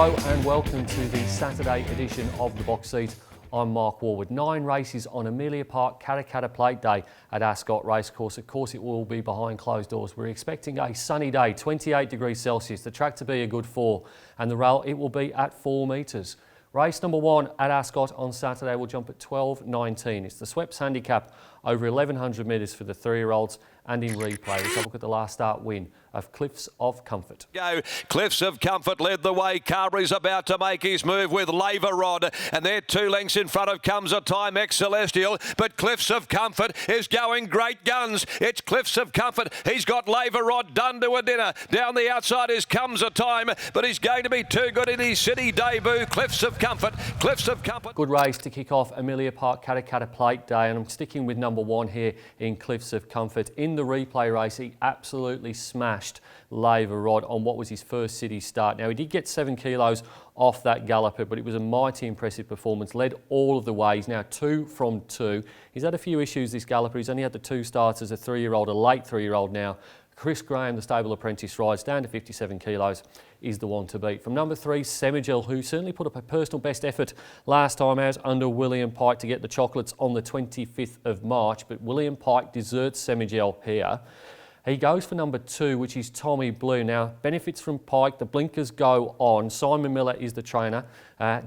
Hello and welcome to the Saturday edition of The Box Seat. I'm Mark Warwood. 9 races on Amelia Park Katakata Plate Day at Ascot Racecourse. Of course, it will be behind closed doors. We're expecting a sunny day, 28 degrees Celsius. The track to be a good 4 and the rail, it will be at 4 metres. Race number 1 at Ascot on Saturday will jump at 12.19. It's the Sweps Handicap over 1,100 metres for the 3-year-olds, and in replay, let's have a look at the last start win of Cliffs of Comfort. Go. Cliffs of Comfort led the way. Carberry's about to make his move with Laver Rod, and they're 2 lengths in front of Comes a Time Ex Celestial, but Cliffs of Comfort is going great guns. It's Cliffs of Comfort. He's got Laver Rod done to a dinner. Down the outside is Comes a Time, but he's going to be too good in his city debut. Cliffs of Comfort. Cliffs of Comfort. Good race to kick off Amelia Park Katakata Plate Day, and I'm sticking with number 1 here in Cliffs of Comfort. In the replay race, he absolutely smashed Laver Rod on what was his first city start. Now, he did get 7 kilos off that galloper, but it was a mighty impressive performance. Led all of the way. He's now 2 from 2. He's had a few issues, this galloper. He's only had the 2 starts as a 3-year-old, a late 3-year-old now. Chris Graham, the stable apprentice, rides down to 57 kilos, is the one to beat. From number 3, Semigel, who certainly put up a personal best effort last time out under William Pike to get the chocolates on the 25th of March, but William Pike deserts Semigel here. He goes for number 2, which is Tommy Blue. Now, benefits from Pike, the blinkers go on. Simon Miller is the trainer.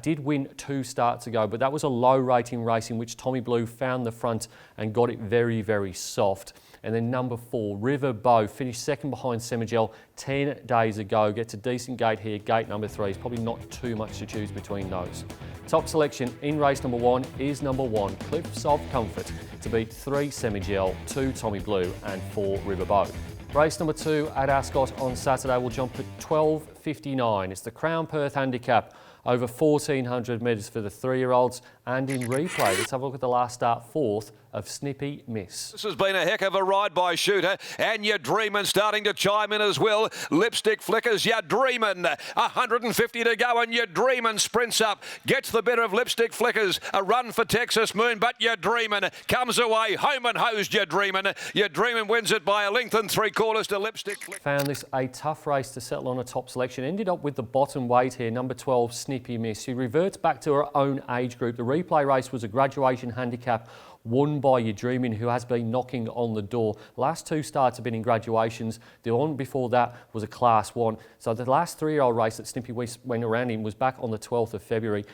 Did win 2 starts ago, but that was a low rating race in which Tommy Blue found the front and got it very, very soft. And then number 4, River Bow, finished second behind Semigel 10 days ago. Gets a decent gate here, gate number 3. It's probably not too much to choose between those. Top selection in race number 1 is number 1, Cliffs of Comfort, to beat 3 Semigel, 2 Tommy Blue and 4 River Bow. Race number 2 at Ascot on Saturday will jump at 12.59. It's the Crown Perth Handicap over 1,400 metres for the 3-year-olds, and in replay, let's have a look at the last start, 4th of Snippy Miss. This has been a heck of a ride by Shooter, and you're dreaming starting to chime in as well. Lipstick Flickers, you're dreaming. 150 to go, and you're dreaming sprints up. Gets the better of Lipstick Flickers. A run for Texas Moon, but you're dreaming. Comes away, home and hosed, you're dreaming. You're dreaming wins it by a length and 3/4 to Lipstick Flickers. Found this a tough race to settle on a top selection. Ended up with the bottom weight here, number 12, Snippy Miss. She reverts back to her own age group. The replay race was a graduation handicap won by Your Dreamin', who has been knocking on the door. Last 2 starts have been in graduations. The one before that was a Class 1. So the last 3-year-old race that Snippy went around in was back on the 12th of February.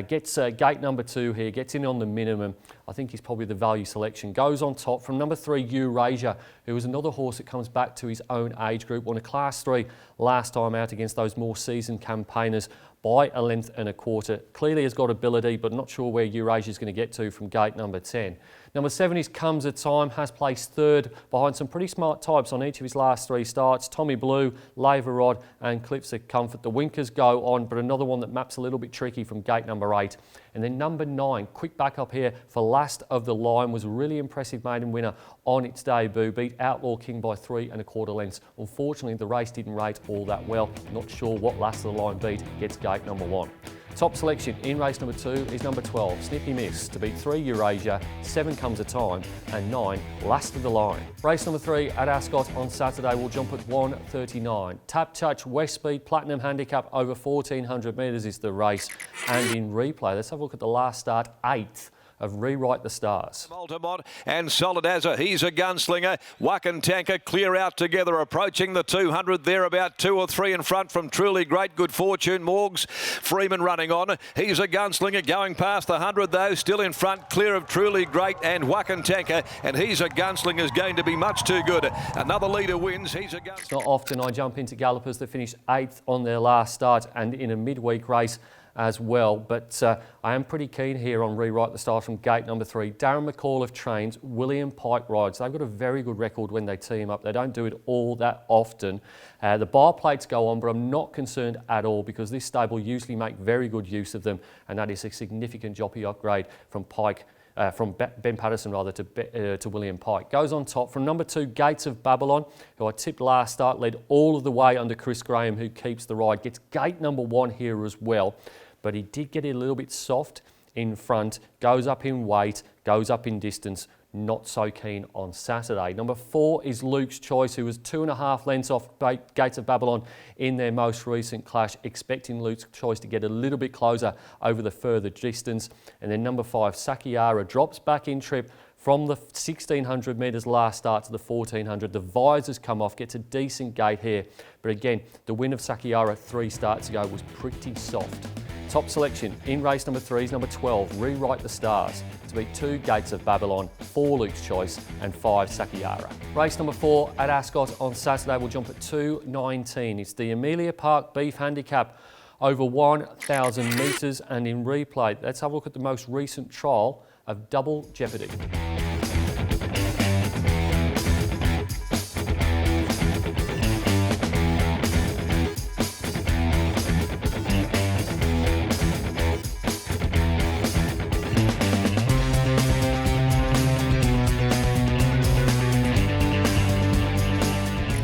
Gets gate number 2 here, gets in on the minimum. I think he's probably the value selection. Goes on top from number 3, Eurasia, who is another horse that comes back to his own age group. Won a Class 3 last time out against those more seasoned campaigners by a length and 1/4. Clearly has got ability, but not sure where Eurasia is going to get to from gate number 10. Number 7 is Comes a Time, has placed 3rd behind some pretty smart types on each of his last 3 starts. Tommy Blue, Laver Rod and Cliffs of Comfort. The winkers go on, but another one that maps a little bit tricky from gate number 8. And then number 9, quick back up here for Last of the Line, was a really impressive maiden winner on its debut. Beat Outlaw King by 3 1/4 lengths. Unfortunately, the race didn't rate all that well. Not sure what Last of the Line beat. Gets gate number 1. Top selection in race number 2 is number 12, Snippy Miss, to beat 3 Eurasia, 7 Comes a Time and 9 Last of the Line. Race number 3 at Ascot on Saturday will jump at 1.39. Tap Touch West Speed Platinum Handicap over 1,400 metres is the race. And in replay, let's have a look at the last start, 8th of Rewrite the Stars. Altamont and Solid as he's a gunslinger. Wuck and Tanker clear out together, approaching the 200 there, about 2 or 3 in front from Truly Great. Good Fortune, Morgs, Freeman running on. He's a gunslinger going past the 100 though, still in front, clear of Truly Great and Wuck and Tanker, and he's a gunslinger is going to be much too good. Another leader wins. He's a gunslinger. It's not often I jump into gallopers that finish 8th on their last start and in a midweek race as well, but I am pretty keen here on Rewrite the Stars from gate number 3. Darren McCall trains, William Pike rides. They've got a very good record when they team up. They don't do it all that often. The bar plates go on, but I'm not concerned at all because this stable usually make very good use of them, and that is a significant jockey upgrade from Pike. From Ben Patterson rather to William Pike. Goes on top from number 2, Gates of Babylon, who I tipped last start, led all of the way under Chris Graham, who keeps the ride. Gets gate number 1 here as well, but he did get it a little bit soft in front, goes up in weight, goes up in distance. not so keen on Saturday. Number 4 is Luke's Choice, who was 2.5 lengths off Gates of Babylon in their most recent clash, expecting Luke's Choice to get a little bit closer over the further distance. And then number 5, Sakiara, drops back in trip from the 1600 metres last start to the 1400. The visors come off, gets a decent gate here. But again, the win of Sakiara 3 starts ago was pretty soft. Top selection in race number 3 is number 12, Rewrite the Stars, to beat 2 Gates of Babylon, 4 Luke's Choice and 5 Sakiara. Race number 4 at Ascot on Saturday will jump at 2:19. It's the Amelia Park Beef Handicap over 1,000 metres, and in replay, let's have a look at the most recent trial of Double Jeopardy.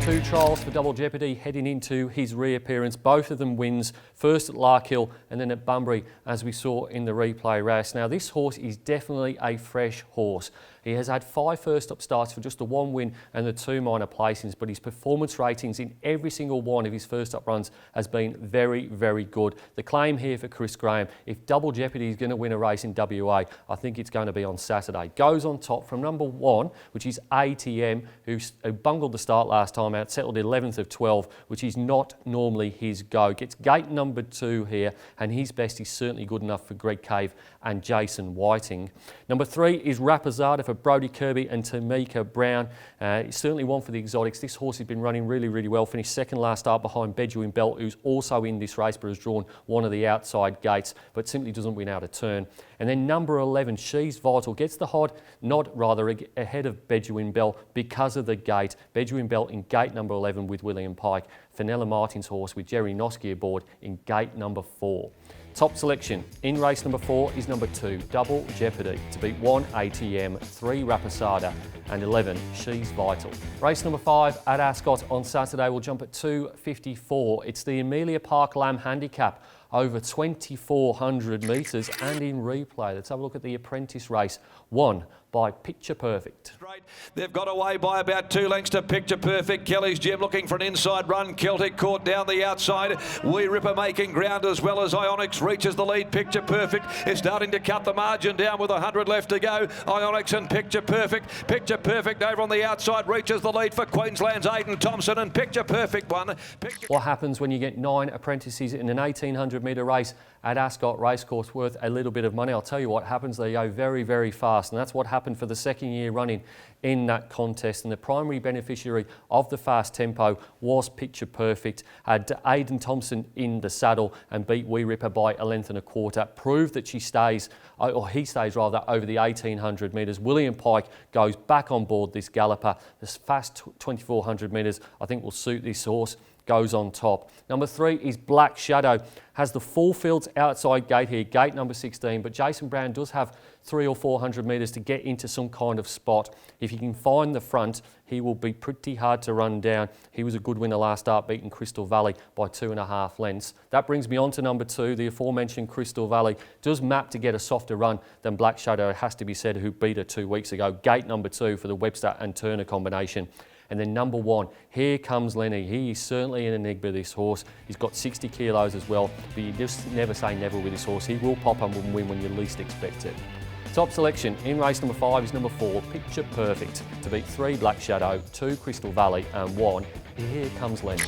Two trials for Double Jeopardy heading into his reappearance. Both of them wins, first at Larkhill and then at Bunbury, as we saw in the replay race. Now, this horse is definitely a fresh horse. He has had 5 first-up starts for just the 1 win and the 2 minor placings, but his performance ratings in every single one of his first-up runs has been very, very good. The claim here for Chris Graham, if Double Jeopardy is going to win a race in WA, I think it's going to be on Saturday. Goes on top from number 1, which is ATM, who bungled the start last time out, settled 11th of 12, which is not normally his go. Gets gate number 2 here, and his best is certainly good enough for Greg Cave and Jason Whiting. Number 3 is Rapazada for Brodie Kirby and Tamika Brown. Certainly one for the exotics. This horse has been running really, really well. Finished second last start behind Bedouin Belt, who's also in this race but has drawn one of the outside gates, but simply doesn't win out a turn. And then number 11, She's Vital, gets the nod ahead of Bedouin Belt because of the gate. Bedouin Belt in gate number 11 with William Pike. Fenella Martin's horse with Jerry Noski aboard in gate number 4. Top selection in race number 4 is number 2, Double Jeopardy, to beat 1 ATM, 3 Rapasada and 11 She's Vital. Race number 5 at Ascot on Saturday will jump at 2:54. It's the Amelia Park Lamb Handicap over 2,400 metres and in replay. Let's have a look at the apprentice race, won by Picture Perfect. They've got away by about 2 lengths to Picture Perfect. Kelly's Gem looking for an inside run. Celtic caught down the outside. Wee Ripper making ground as well as Ionics reaches the lead. Picture Perfect is starting to cut the margin down with 100 left to go. Ionics and Picture Perfect. Picture Perfect over on the outside reaches the lead for Queensland's Aidan Thompson, and Picture Perfect won. What happens when you get 9 apprentices in an 1,800 metre race at Ascot Racecourse worth a little bit of money? I'll tell you what happens, they go very, very fast, and that's what happened for the second year running in that contest. And the primary beneficiary of the fast tempo was Picture Perfect. Had Aidan Thompson in the saddle and beat Wee Ripper by 1.25 lengths. Proved that he stays over the 1,800 metres. William Pike goes back on board this galloper. This fast 2,400 metres I think will suit this horse. Goes on top. Number 3 is Black Shadow. Has the full fields outside gate here, gate number 16, but Jason Brown does have 300 or 400 metres to get into some kind of spot. If he can find the front, he will be pretty hard to run down. He was a good winner last start, beating Crystal Valley by 2.5 lengths. That brings me on to number 2, the aforementioned Crystal Valley. Does map to get a softer run than Black Shadow, it has to be said, who beat her 2 weeks ago. Gate number 2 for the Webster and Turner combination. And then number 1, Here Comes Lenny. He is certainly an enigma, this horse. He's got 60 kilos as well, but you just never say never with this horse. He will pop up and win when you least expect it. Top selection in race number 5 is number 4, Picture Perfect, to beat 3 Black Shadow, 2 Crystal Valley and 1 Here Comes Lenny.